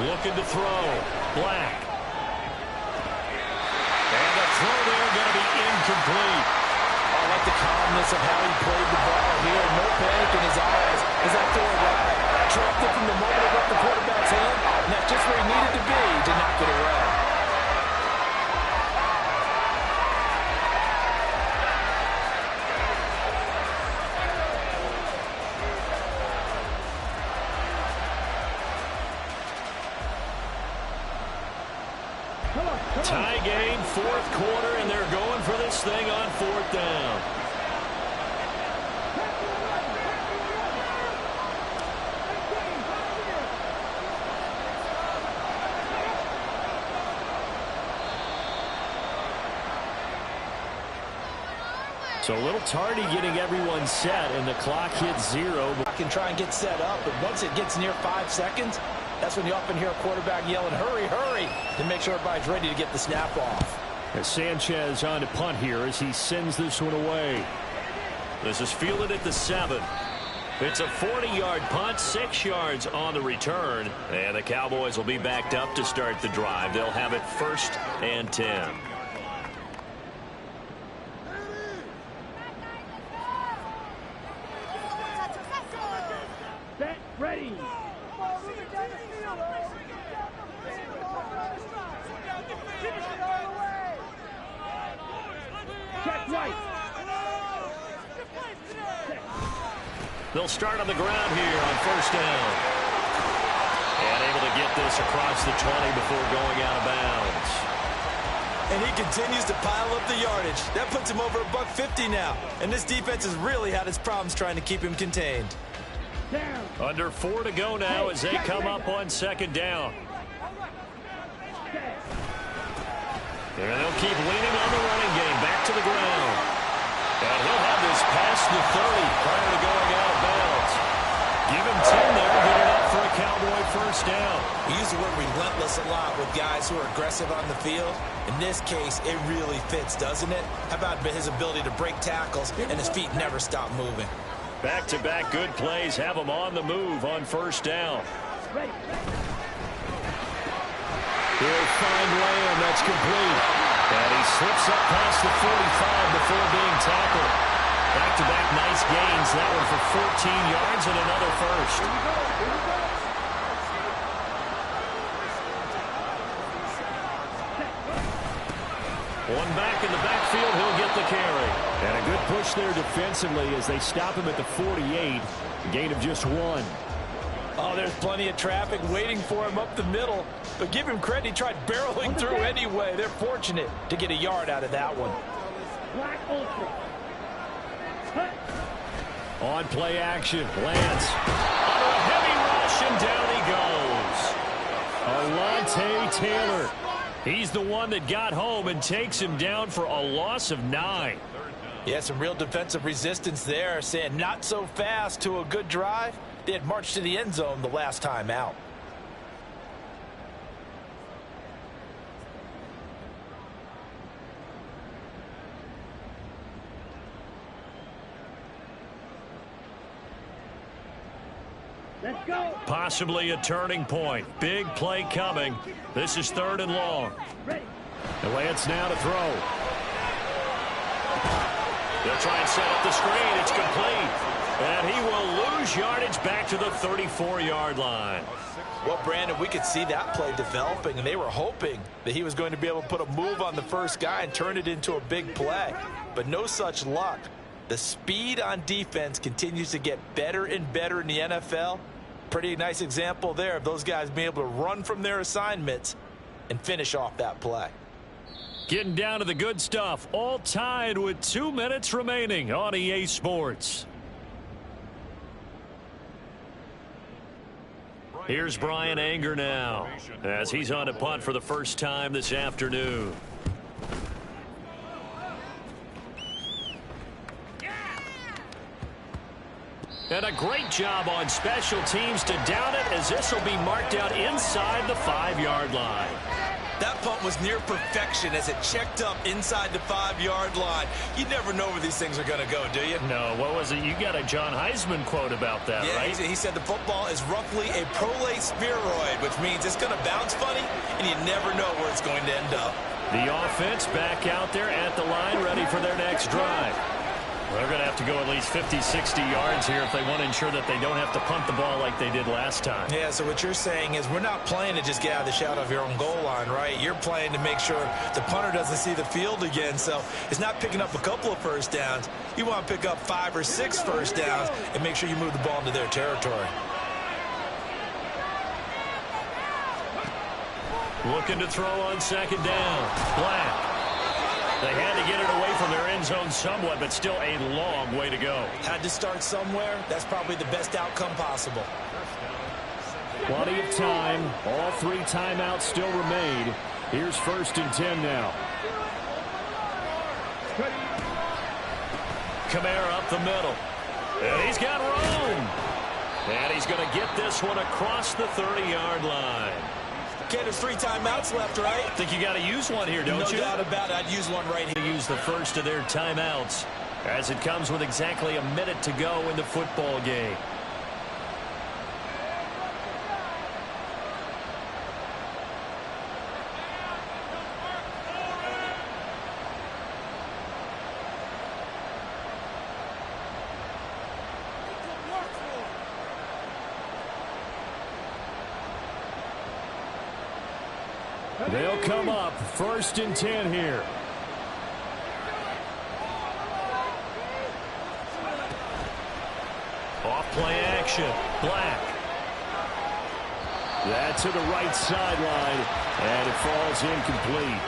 Looking to throw. Black. And the throw there going to be incomplete. I like the calmness of how he played the ball here. No panic in his eyes as that throw arrived. Tracked it from the moment it left the quarterback's hand, and that's just where he needed to be to knock it away. Tie game, fourth quarter, and they're going for this thing on fourth down. So a little tardy getting everyone set, and the clock hits 0. I can try and get set up, but once it gets near 5 seconds, that's when you often hear a quarterback yelling, hurry, hurry, to make sure everybody's ready to get the snap off. As Sanchez on to punt here as he sends this one away. This is fielded at the 7. It's a 40-yard punt, 6 yards on the return. And the Cowboys will be backed up to start the drive. They'll have it 1st and 10. Set, ready. Check right. They'll start on the ground here on 1st down. And able to get this across the 20 before going out of bounds. And he continues to pile up the yardage. That puts him over $150 now. And this defense has really had its problems trying to keep him contained. Down. Under 4 to go now as they come up on 2nd down. And they'll keep leaning on the running game. Back to the ground. And he'll have this past the 30 prior to going out of bounds. Give him 10 there. Good enough for a Cowboy 1st down. We use the word relentless a lot with guys who are aggressive on the field. In this case, it really fits, doesn't it? How about his ability to break tackles and his feet never stop moving? Back-to-back good plays have him on the move on 1st down. He'll find Lamb. That's complete. And he slips up past the 45 before being tackled. Back-to-back nice gains. That one for 14 yards and another 1st. One back in the backfield. He'll get the carry. And a good push there defensively as they stop him at the 48. Gain of just 1. Oh, there's plenty of traffic waiting for him up the middle. But give him credit, he tried barreling through anyway. They're fortunate to get a yard out of that one. Black ultra. On play action, Lance. Under a heavy rush, and down he goes. Alontae Taylor. He's the one that got home and takes him down for a loss of 9. Yeah, some real defensive resistance there, saying not so fast to a good drive. They had marched to the end zone the last time out. Let's go. Possibly a turning point. Big play coming. This is 3rd and long. Ready. And Lance now to throw. They'll try and set up the screen. It's complete. And he will lose yardage back to the 34-yard line. Well, Brandon, we could see that play developing, and they were hoping that he was going to be able to put a move on the first guy and turn it into a big play. But no such luck. The speed on defense continues to get better and better in the NFL. Pretty nice example there of those guys being able to run from their assignments and finish off that play. Getting down to the good stuff. All tied with 2 minutes remaining on EA Sports. Here's Brian Anger now as he's on to punt for the first time this afternoon. And a great job on special teams to down it as this will be marked out inside the 5-yard line. That punt was near perfection as it checked up inside the 5-yard line. You never know where these things are going to go, do you? No, what was it? You got a John Heisman quote about that, yeah, right? He said the football is roughly a prolate spheroid, which means it's going to bounce funny, and you never know where it's going to end up. The offense back out there at the line, ready for their next drive. They're going to have to go at least 50, 60 yards here if they want to ensure that they don't have to punt the ball like they did last time. Yeah, so what you're saying is we're not playing to just get out of the shadow of your own goal line, right? You're playing to make sure the punter doesn't see the field again. So it's not picking up a couple of first downs. You want to pick up 5 or 6 first downs and make sure you move the ball into their territory. Looking to throw on second down. Black. They had to get it away from their end zone somewhat, but still a long way to go. Had to start somewhere. That's probably the best outcome possible. Plenty of time. All 3 timeouts still remain. Here's 1st and 10 now. Kamara up the middle. And he's got room. And he's going to get this one across the 30-yard line. Okay, there's 3 timeouts left, right? I think you got to use one here, don't you? No doubt about it. I'd use one right here. Use the first of their timeouts as it comes with exactly a minute to go in the football game. They'll come up 1st and 10 here. Off play action. Black. That's to the right sideline, and it falls incomplete.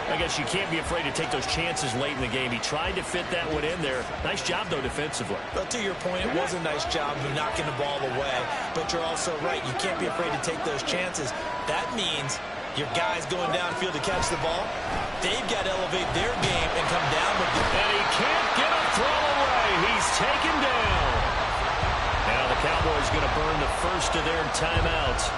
I guess you can't be afraid to take those chances late in the game. He tried to fit that one in there. Nice job, though, defensively. But to your point, it was a nice job of knocking the ball away. But you're also right. You can't be afraid to take those chances. That means your guys going downfield to catch the ball, they've got to elevate their game and come down with it. And he can't get a throw away. He's taken down. Now the Cowboys going to burn the first of their timeouts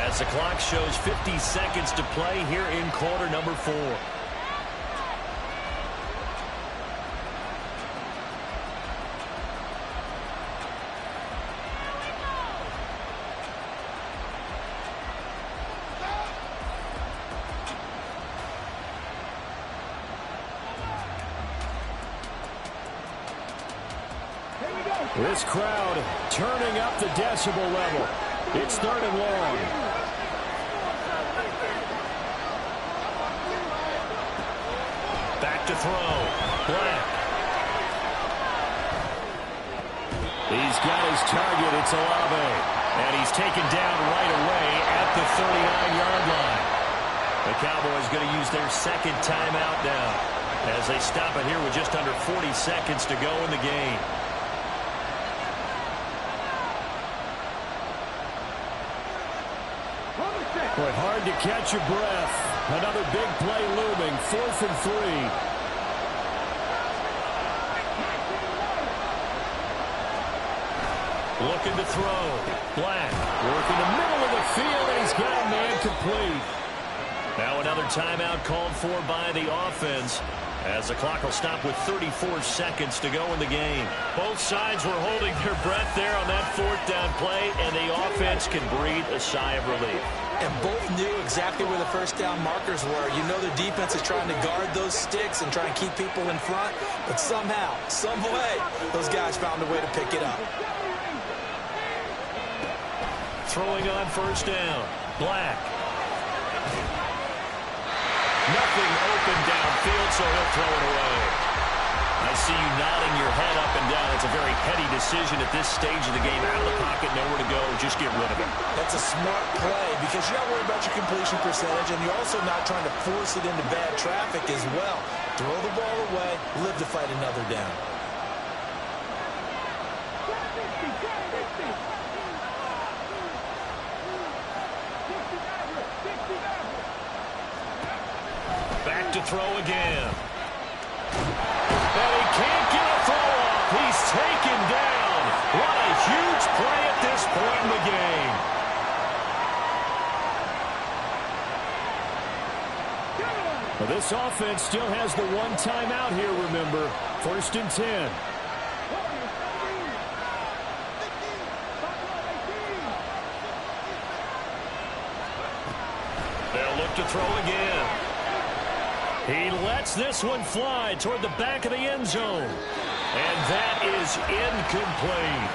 as the clock shows 50 seconds to play here in quarter number 4. This crowd turning up the decibel level. It's 3rd and long. Back to throw. Black. He's got his target. It's Olave. And he's taken down right away at the 39-yard line. The Cowboys going to use their second timeout now as they stop it here with just under 40 seconds to go in the game. Boy, hard to catch your breath. Another big play looming. 4th and 3. Looking to throw. Black. Working the middle of the field, and he's got a man complete. Now another timeout called for by the offense as the clock will stop with 34 seconds to go in the game. Both sides were holding their breath there on that 4th down play, and the offense can breathe a sigh of relief. And both knew exactly where the first down markers were. You know the defense is trying to guard those sticks and trying to keep people in front. But somehow, some way, those guys found a way to pick it up. Throwing on first down. Black. Nothing open downfield, so he'll throw it away. I see you nodding your head up and down. It's a very heady decision at this stage of the game. Out of the pocket, nowhere to go. Just get rid of it. That's a smart play because you're not worried about your completion percentage, and you're also not trying to force it into bad traffic as well. Throw the ball away, live to fight another down. Back to throw again. And he can't get a throw off. He's taken down. What a huge play at this point in the game. Well, this offense still has the one timeout here, remember. 1st and 10. They'll look to throw again. He lets this one fly toward the back of the end zone. And that is incomplete.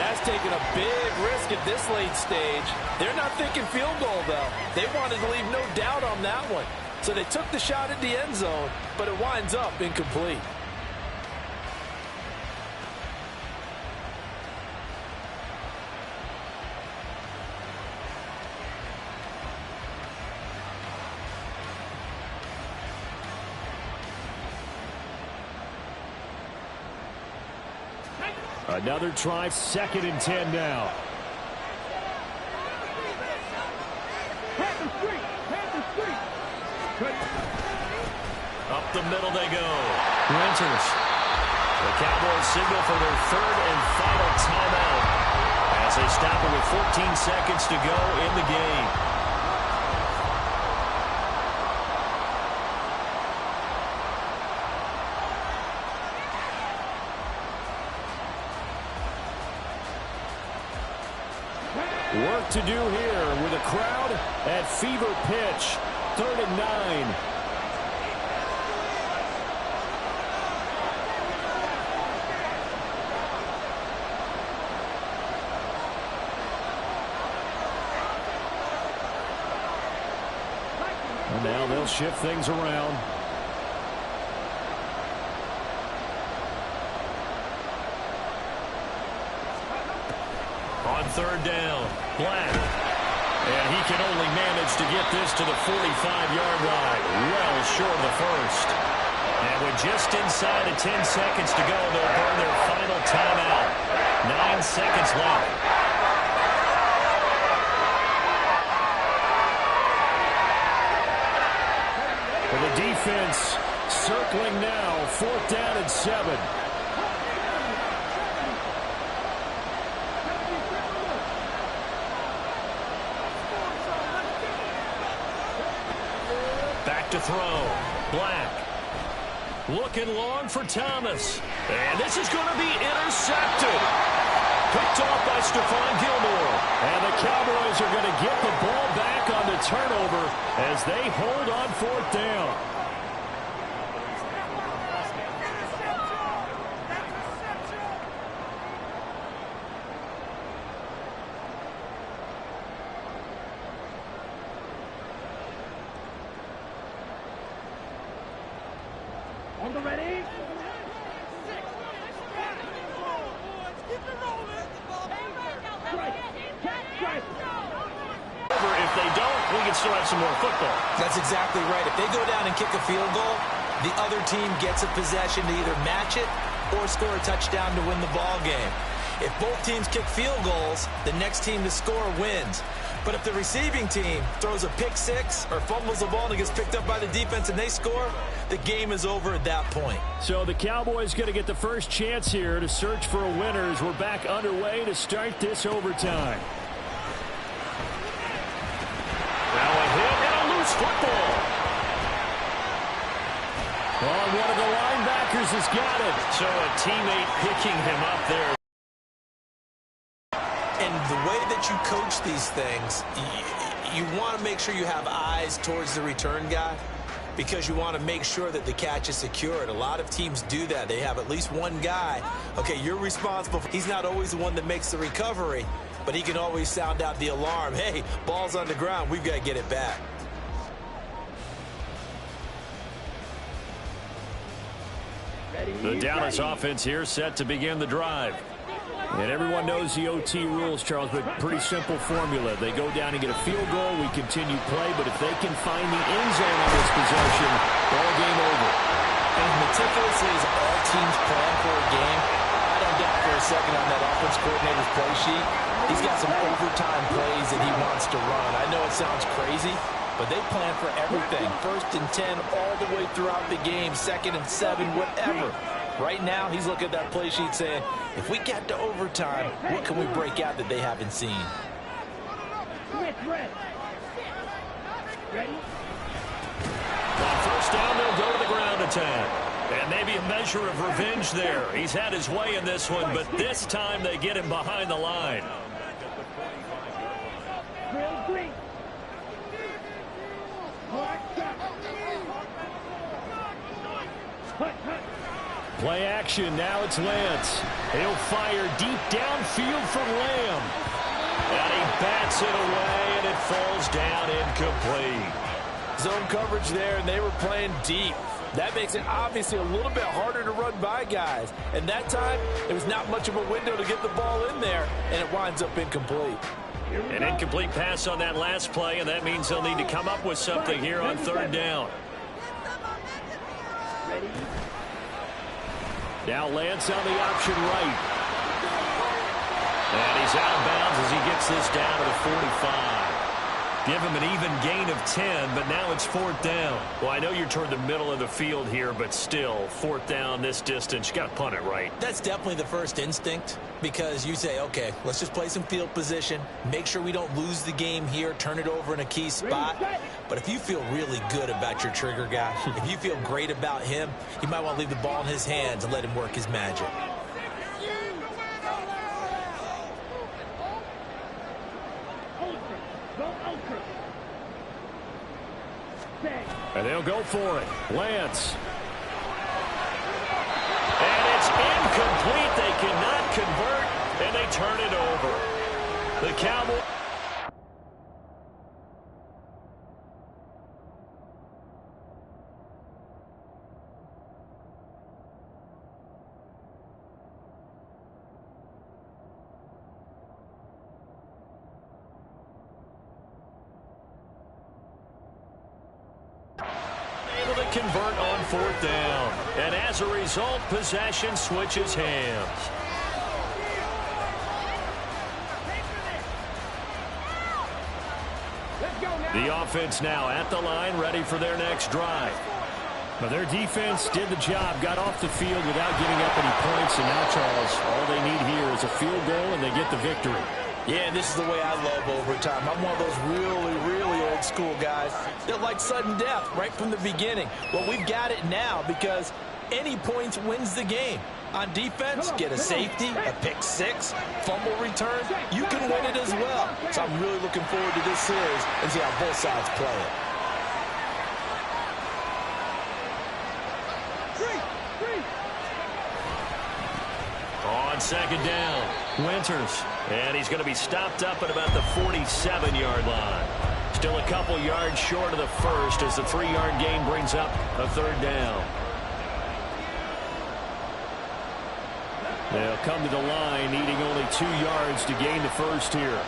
That's taking a big risk at this late stage. They're not thinking field goal, though. They wanted to leave no doubt on that one. So they took the shot at the end zone, but it winds up incomplete. Another try, 2nd and 10 now. Up the middle they go. Winters. The Cowboys signal for their 3rd and final timeout as they stop it with 14 seconds to go in the game. Work to do here with a crowd at fever pitch. 3rd and 9. And now they'll shift things around. On 3rd down, Black. And he can only manage to get this to the 45-yard line. Well short of the 1st. And with just inside of 10 seconds to go, they'll burn their final timeout. 9 seconds left. For the defense, circling now, 4th down and 7. To throw. Black. Looking long for Thomas. And this is going to be intercepted. Picked off by Stephon Gilmore. And the Cowboys are going to get the ball back on the turnover as they hold on 4th down. On the ready. If they don't, we can still have some more football. That's exactly right. If they go down and kick a field goal, the other team gets a possession to either match it or score a touchdown to win the ball game. If both teams kick field goals, the next team to score wins. But if the receiving team throws a pick six or fumbles the ball and it gets picked up by the defense and they score, the game is over at that point. So the Cowboys going to get the first chance here to search for a winner as we're back underway to start this overtime. Now a hit and a loose football. Oh, one of the linebackers has got it. So a teammate picking him up there. And the way that you coach these things, you want to make sure you have eyes towards the return guy because you want to make sure that the catch is secured. A lot of teams do that. They have at least one guy. Okay, you're responsible. He's not always the one that makes the recovery, but he can always sound out the alarm. Hey, ball's on the ground. We've got to get it back. The Dallas offense here set to begin the drive. And everyone knows the OT rules, Charles, but pretty simple formula. They go down and get a field goal, we continue play, but if they can find the end zone on this possession, ball game over. As meticulous as all teams plan for a game, I don't doubt for a second on that offense coordinator's play sheet, he's got some overtime plays that he wants to run. I know it sounds crazy, but they plan for everything. 1st and 10 all the way throughout the game, 2nd and 7, whatever. Right now, he's looking at that play sheet saying, if we get to overtime, what can we break out that they haven't seen? Ready? On maybe a measure of revenge there. He's had his way in this one, but this time they get him behind the line. Play action. Now it's Lance. He'll fire deep downfield from Lamb. And he bats it away, and it falls down incomplete. Zone coverage there, and they were playing deep. That makes it obviously a little bit harder to run by guys. And that time, there was not much of a window to get the ball in there, and it winds up incomplete. An incomplete pass on that last play, and that means they'll need to come up with something here on third down. Now Lance on the option right. And he's out of bounds as he gets this down to the 45. Give him an even gain of 10, but now it's fourth down. Well, I know you're toward the middle of the field here, but still, fourth down this distance, you got to punt it right. That's definitely the first instinct, because you say, okay, let's just play some field position, make sure we don't lose the game here, turn it over in a key spot. But if you feel really good about your trigger guy, if you feel great about him, you might want to leave the ball in his hands and let him work his magic. And they'll go for it. Lance. And it's incomplete. They cannot convert, and they turn it over. The Cowboys. Convert on fourth down. And as a result, possession switches hands. The offense now at the line, ready for their next drive. But their defense did the job, got off the field without giving up any points, and now, Charles, all they need here is a field goal, and they get the victory. Yeah, this is the way I love overtime. I'm one of those really, really old school guys that like sudden death right from the beginning. Well, we've got it now because any points wins the game. On defense, get a safety, a pick six, fumble return, you can win it as well. So I'm really looking forward to this series and see how both sides play it. On second down, Winters. And he's going to be stopped up at about the 47-yard line. Still a couple yards short of the first as the 3-yard gain brings up a third down. They'll come to the line needing only 2 yards to gain the first here.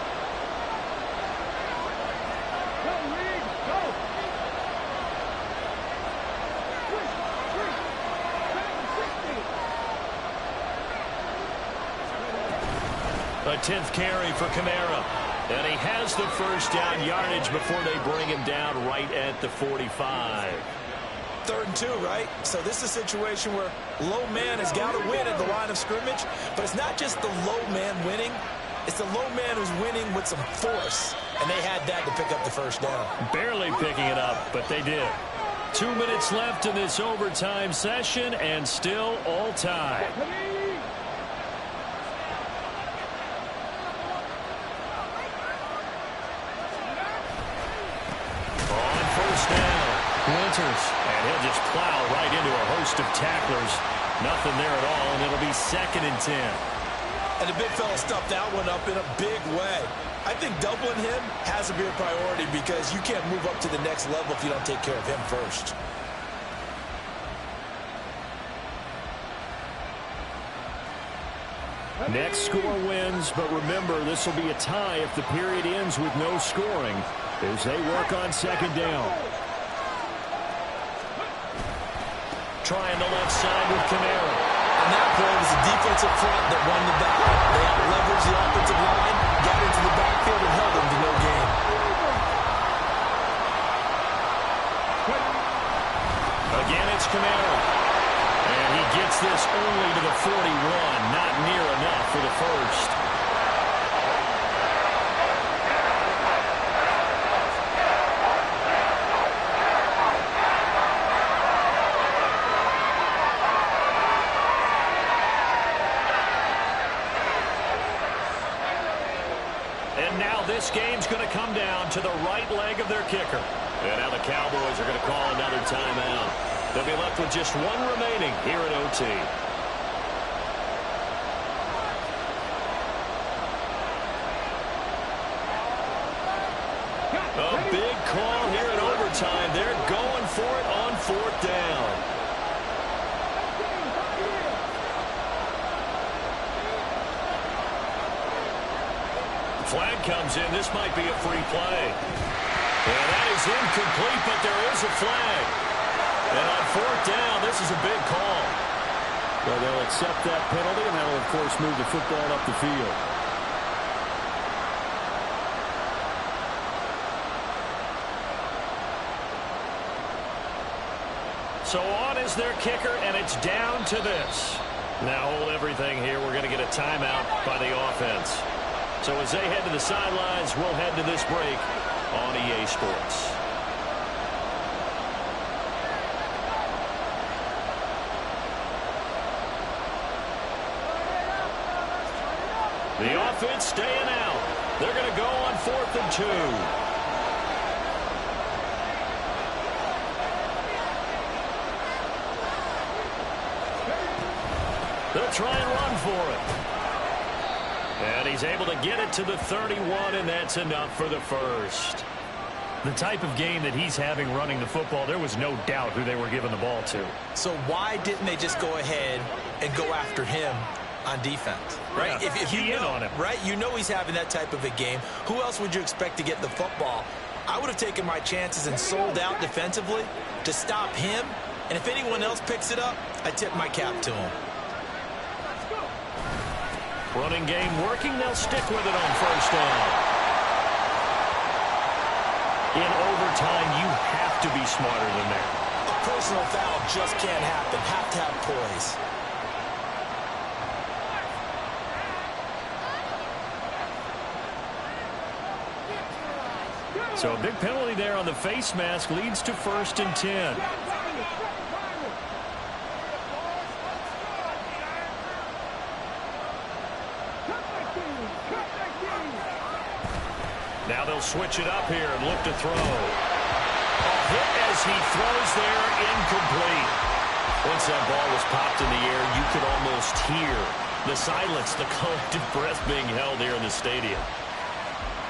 A 10th carry for Kamara. And he has the first down yardage before they bring him down right at the 45. 3rd and 2, right? So this is a situation where low man has got to win at the line of scrimmage, but it's not just the low man winning. It's the low man who's winning with some force, and they had that to pick up the first down. Barely picking it up, but they did. 2 minutes left in this overtime session, and still all tied. Winters, and he'll just plow right into a host of tacklers. Nothing there at all, and it'll be 2nd and 10. And the big fella stuffed that one up in a big way. I think doubling him has to be a priority because you can't move up to the next level if you don't take care of him first. Next score wins, but remember, this will be a tie if the period ends with no scoring as they work on second down. Trying the left side with Kamara. And that play was the defensive front that won the battle. They out-leveraged the offensive line, got into the backfield, and held them to no gain. Again, it's Kamara. And he gets this only to the 41. Not near enough for the first. one's going to come down to the right leg of their kicker. And now the Cowboys are going to call another timeout. They'll be left with just one remaining here at OT. A big call here in overtime. They're going for it on 4th down. Flag comes in. This might be a free play. And that is incomplete, but there is a flag. And on 4th down, this is a big call. Well, they'll accept that penalty, and that'll, of course, move the football up the field. So on is their kicker, and it's down to this. Now hold everything here. We're going to get a timeout by the offense. So as they head to the sidelines, we'll head to this break on EA Sports. The offense staying out. They're going to go on 4th and 2. They'll try and run for it. And he's able to get it to the 31, and that's enough for the first. The type of game that he's having running the football, there was no doubt who they were giving the ball to. So why didn't they just go ahead and go after him on defense? Right? Yeah, if you know, on him. right? You know he's having that type of a game. Who else would you expect to get the football? I would have taken my chances and sold out defensively to stop him. And if anyone else picks it up, I tip my cap to him. Running game working. They'll stick with it on 1st down. In overtime, you have to be smarter than that. A personal foul just can't happen. Have to have poise. So a big penalty there on the face mask leads to 1st and 10. Now they'll switch it up here and look to throw. A hit as he throws there, incomplete. Once that ball was popped in the air, you could almost hear the silence, the collective breath being held here in the stadium.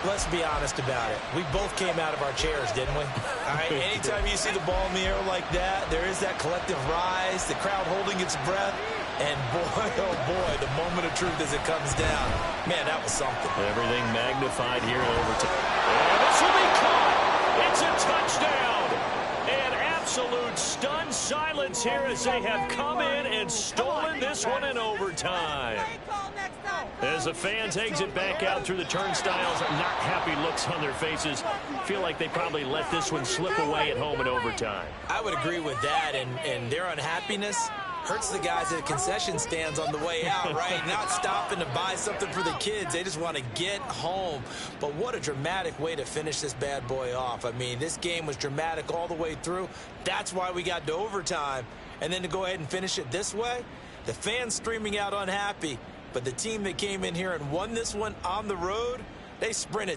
Let's be honest about it. We both came out of our chairs, didn't we? All right, anytime you see the ball in the air like that, there is that collective rise, the crowd holding its breath, and boy, oh boy, the moment of truth as it comes down. Man, that was something. Everything magnified here in overtime. And this will be caught. It's a touchdown. And absolute stunned silence here as they have come in and stolen this one in overtime. As the fans exit back out through the turnstiles, not happy looks on their faces. Feel like they probably let this one slip away at home in overtime. I would agree with that, and their unhappiness hurts the guys at the concession stands on the way out, right? Not stopping to buy something for the kids. They just want to get home. But what a dramatic way to finish this bad boy off. I mean, this game was dramatic all the way through. That's why we got to overtime. And then to go ahead and finish it this way, the fans streaming out unhappy. But the team that came in here and won this one on the road, they sprinted